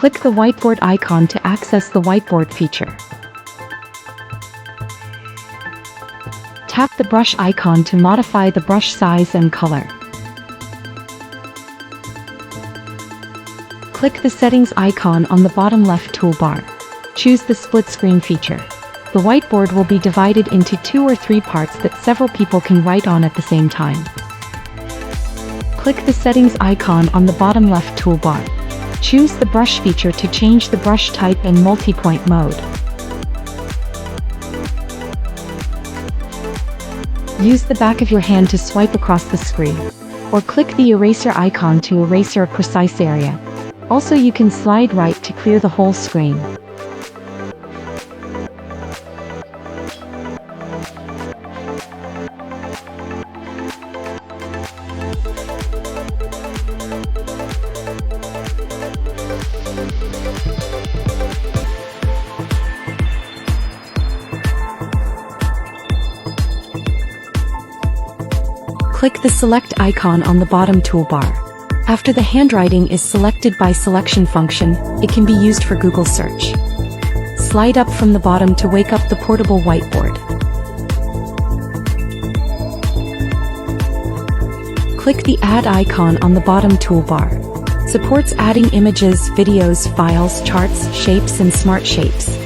Click the whiteboard icon to access the whiteboard feature. Tap the brush icon to modify the brush size and color. Click the settings icon on the bottom left toolbar. Choose the split screen feature. The whiteboard will be divided into 2 or 3 parts that several people can write on at the same time. Click the settings icon on the bottom left toolbar. Choose the brush feature to change the brush type and multi-point mode. Use the back of your hand to swipe across the screen, or click the eraser icon to erase a precise area. Also, you can slide right to clear the whole screen. Click the select icon on the bottom toolbar. After the handwriting is selected by selection function, it can be used for Google search. Slide up from the bottom to wake up the portable whiteboard. Click the add icon on the bottom toolbar. Supports adding images, videos, files, charts, shapes, and smart shapes.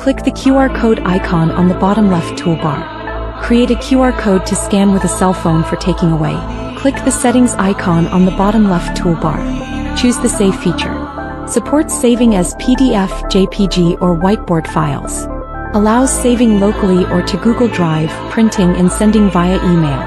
Click the QR code icon on the bottom left toolbar. Create a QR code to scan with a cell phone for taking away. Click the settings icon on the bottom left toolbar. Choose the save feature. Supports saving as PDF, JPG, or whiteboard files. Allows saving locally or to Google Drive, printing and sending via email.